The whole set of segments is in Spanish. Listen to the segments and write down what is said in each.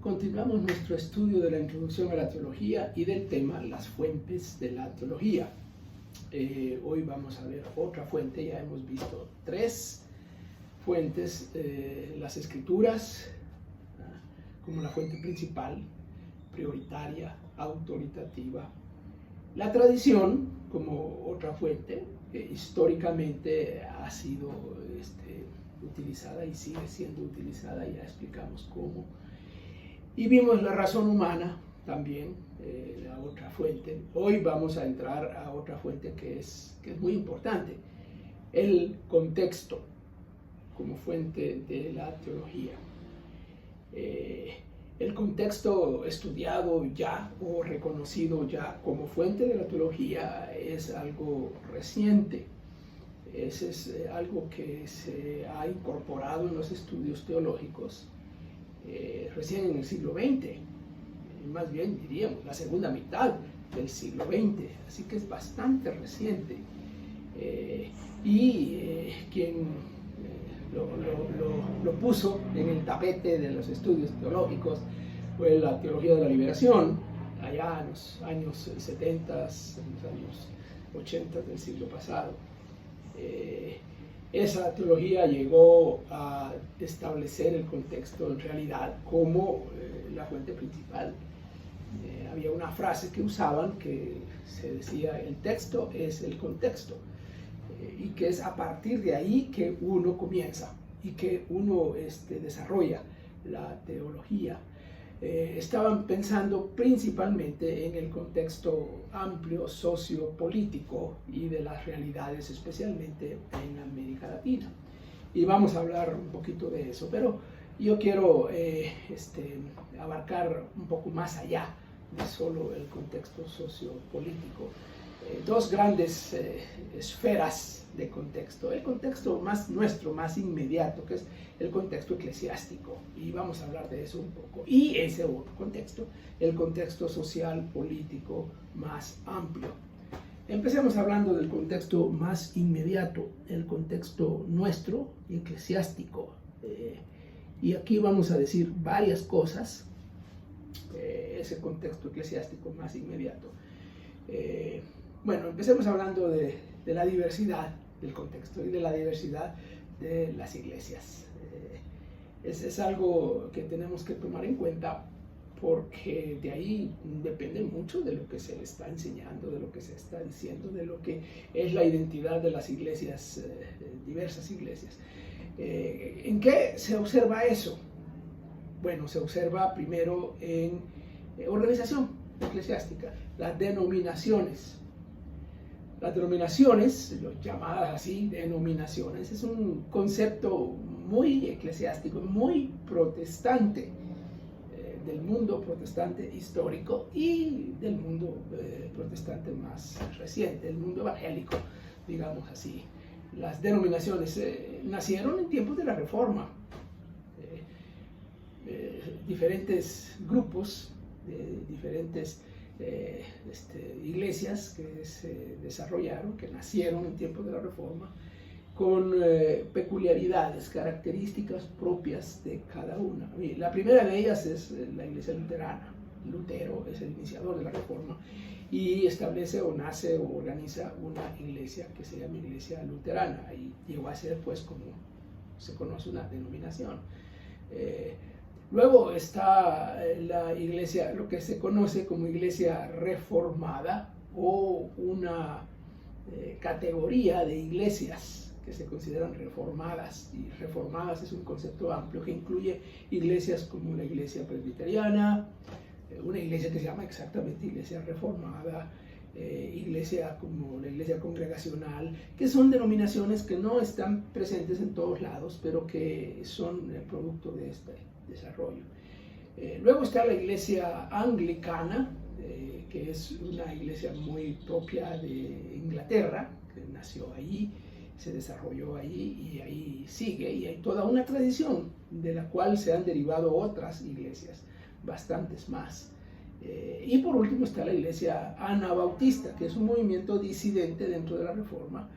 Continuamos nuestro estudio de la introducción a la teología y del tema las fuentes de la teología. Hoy vamos a ver otra fuente. Ya hemos visto tres fuentes: las escrituras como la fuente principal, prioritaria, autoritativa; la tradición como otra fuente que históricamente ha sido utilizada y sigue siendo utilizada, ya explicamos cómo; y vimos la razón humana también, la otra fuente. Hoy vamos a entrar a otra fuente que es muy importante: el contexto como fuente de la teología. El contexto estudiado ya o reconocido ya como fuente de la teología es algo reciente. Es algo que se ha incorporado en los estudios teológicos recién en el siglo XX, más bien diríamos la segunda mitad del siglo XX, así que es bastante reciente. Quien lo puso en el tapete de los estudios teológicos fue la teología de la liberación, allá en los años 70, en los años 80 del siglo pasado. Esa teología llegó a establecer el contexto en realidad como la fuente principal. Había una frase que usaban que se decía: el texto es el contexto, y que es a partir de ahí que uno comienza y que uno desarrolla la teología. Estaban pensando principalmente en el contexto amplio sociopolítico y de las realidades, especialmente en América Latina. Y vamos a hablar un poquito de eso, pero yo quiero abarcar un poco más allá de solo el contexto sociopolítico. Dos grandes esferas de contexto: el contexto nuestro, más inmediato, que es el contexto eclesiástico, y vamos a hablar de eso un poco; y ese otro contexto, el contexto social, político, más amplio. Empecemos hablando del contexto más inmediato, el contexto nuestro, eclesiástico. Y aquí vamos a decir varias cosas. Ese contexto eclesiástico más inmediato. Bueno, empecemos hablando de la diversidad del contexto y de la diversidad de las iglesias. Es algo que tenemos que tomar en cuenta, porque de ahí depende mucho de lo que se está enseñando, de lo que se está diciendo, de lo que es la identidad de las iglesias, diversas iglesias. ¿En qué se observa eso? Bueno, se observa primero en organización eclesiástica, las denominaciones. Las denominaciones, llamadas así, denominaciones, es un concepto muy eclesiástico, muy protestante, del mundo protestante histórico y del mundo protestante más reciente, el mundo evangélico, digamos así. Las denominaciones nacieron en tiempos de la Reforma. Diferentes grupos, diferentes iglesias que se desarrollaron, que nacieron en tiempos de la Reforma, con peculiaridades, características propias de cada una. La primera de ellas es la iglesia luterana. Lutero es el iniciador de la Reforma y establece o nace o organiza una iglesia que se llama Iglesia Luterana, y llegó a ser, pues, como se conoce, una denominación. Luego está la iglesia, lo que se conoce como iglesia reformada, o una categoría de iglesias que se consideran reformadas. Y reformadas es un concepto amplio que incluye iglesias como la iglesia presbiteriana, una iglesia que se llama exactamente iglesia reformada, iglesia como la iglesia congregacional, que son denominaciones que no están presentes en todos lados, pero que son el producto de este desarrollo. Luego está la iglesia anglicana, que es una iglesia muy propia de Inglaterra, que nació allí, se desarrolló allí y ahí sigue, y hay toda una tradición de la cual se han derivado otras iglesias, bastantes más. Y por último está la iglesia anabautista, que es un movimiento disidente dentro de la Reforma,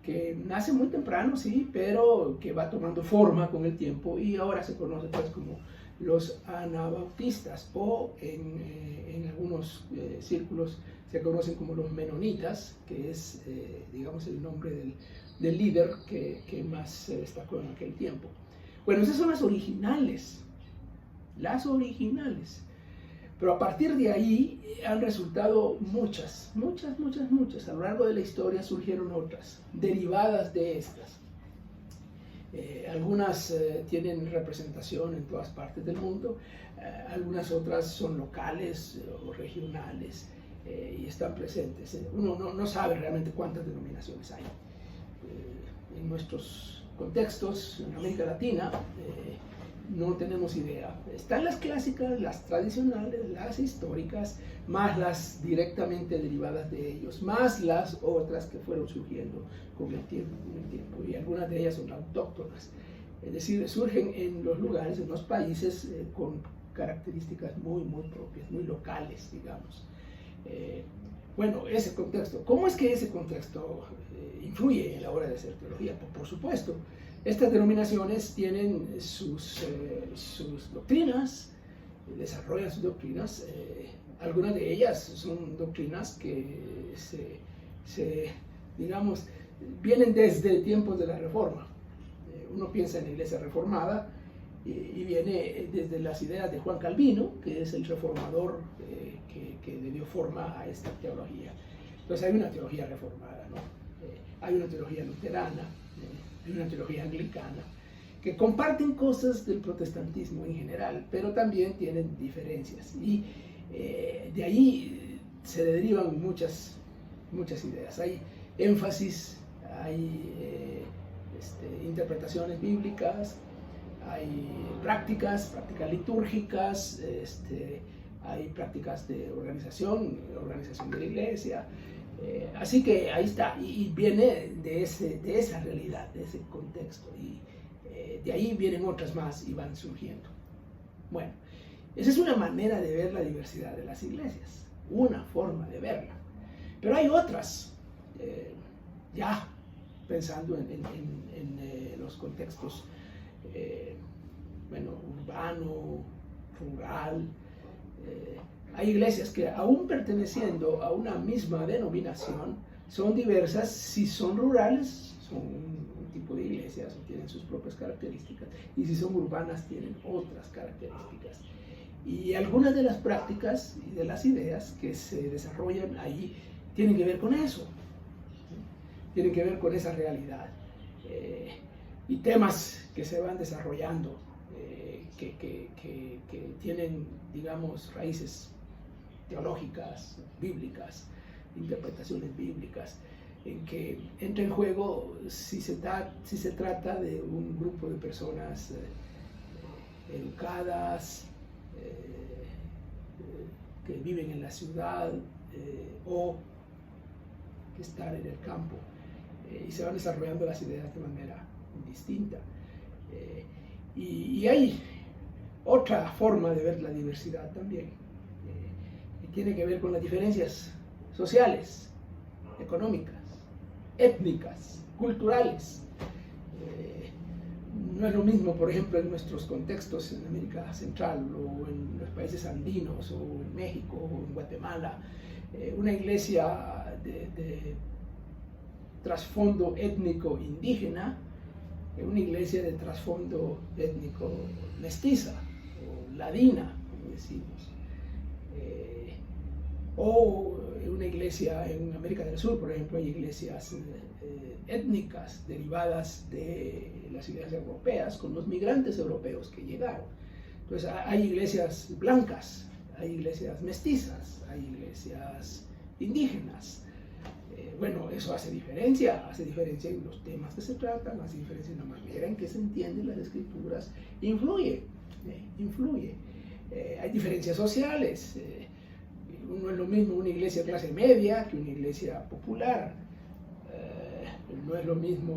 que nace muy temprano, sí, pero que va tomando forma con el tiempo y ahora se conoce, pues, como los anabautistas, o en algunos círculos se conocen como los menonitas, que es, digamos, el nombre del líder que más se destacó en aquel tiempo. Bueno, esas son las originales, pero a partir de ahí han resultado muchas. A lo largo de la historia surgieron otras, derivadas de estas. Algunas tienen representación en todas partes del mundo, algunas otras son locales o regionales y están presentes. Uno no sabe realmente cuántas denominaciones hay. En nuestros contextos, en América Latina, no tenemos idea. Están las clásicas, las tradicionales, las históricas, más las directamente derivadas de ellos, más las otras que fueron surgiendo con el tiempo, y algunas de ellas son autóctonas. Es decir, surgen en los lugares, en los países, con características muy propias, muy locales, digamos. Bueno, ese contexto. ¿Cómo es que ese contexto influye en la hora de hacer teología? Por supuesto, estas denominaciones tienen sus doctrinas, desarrollan sus doctrinas. Algunas de ellas son doctrinas que digamos, vienen desde tiempos de la Reforma. Uno piensa en la Iglesia Reformada y viene desde las ideas de Juan Calvino, que es el reformador que le dio forma a esta teología. Entonces hay una teología reformada, ¿no? Hay una teología luterana, hay una teología anglicana, que comparten cosas del protestantismo en general, pero también tienen diferencias. Y de ahí se derivan muchas ideas. Hay énfasis, hay interpretaciones bíblicas, hay prácticas litúrgicas, hay prácticas de organización de la iglesia. Así que ahí está, y viene de esa realidad, de ese contexto, y de ahí vienen otras más y van surgiendo. Bueno, esa es una manera de ver la diversidad de las iglesias, una forma de verla. Pero hay otras, ya pensando en los contextos urbano, rural. Hay iglesias que, aún perteneciendo a una misma denominación, son diversas. Si son rurales, son un tipo de iglesias o tienen sus propias características, y si son urbanas, tienen otras características. Y algunas de las prácticas y de las ideas que se desarrollan ahí tienen que ver con eso, tienen que ver con esa realidad. Y temas que se van desarrollando, que tienen, digamos, raíces teológicas, bíblicas, interpretaciones bíblicas, en que entra en juego si se trata de un grupo de personas educadas, que viven en la ciudad o que están en el campo, y se van desarrollando las ideas de manera distinta. Y hay otra forma de ver la diversidad también, que tiene que ver con las diferencias sociales, económicas, étnicas, culturales. No es lo mismo, por ejemplo, en nuestros contextos en América Central, o en los países andinos, o en México, o en Guatemala, una iglesia de trasfondo étnico indígena, una iglesia de trasfondo étnico mestiza o ladina, como decimos, o una iglesia en América del Sur, por ejemplo, hay iglesias étnicas derivadas de las iglesias europeas, con los migrantes europeos que llegaron. Entonces hay iglesias blancas, hay iglesias mestizas, hay iglesias indígenas. Bueno, eso hace diferencia en los temas que se tratan, hace diferencia en la manera en que se entienden las escrituras, influye. Hay diferencias sociales. No es lo mismo una iglesia de clase media que una iglesia popular. No es lo mismo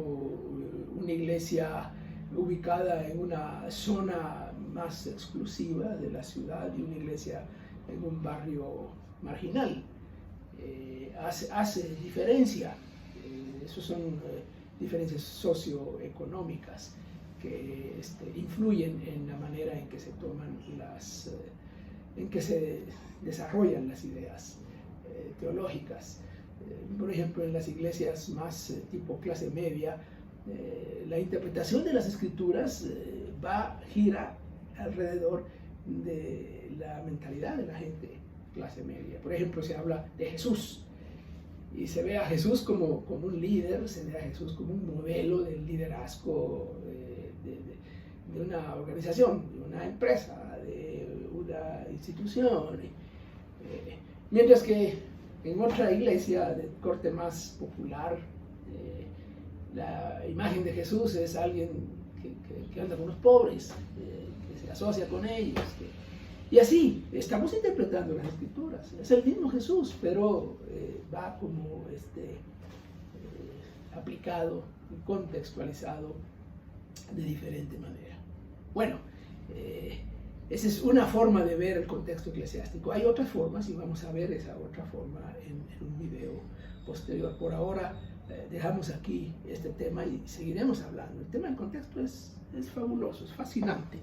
una iglesia ubicada en una zona más exclusiva de la ciudad y una iglesia en un barrio marginal. Hace diferencia. Esas son diferencias socioeconómicas que influyen en la manera en que se toman en que se desarrollan las ideas teológicas. Por ejemplo, en las iglesias más tipo clase media, la interpretación de las escrituras gira alrededor de la mentalidad de la gente clase media. Por ejemplo, se habla de Jesús y se ve a Jesús como un líder, se ve a Jesús como un modelo del liderazgo de una organización, de una empresa, de una institución. Mientras que en otra iglesia de corte más popular, la imagen de Jesús es alguien que anda con los pobres, que se asocia con ellos. Y así, estamos interpretando las escrituras. Es el mismo Jesús, pero va como aplicado, contextualizado de diferente manera. Bueno, esa es una forma de ver el contexto eclesiástico. Hay otras formas y vamos a ver esa otra forma en un video posterior. Por ahora dejamos aquí este tema y seguiremos hablando. El tema del contexto es fabuloso, es fascinante.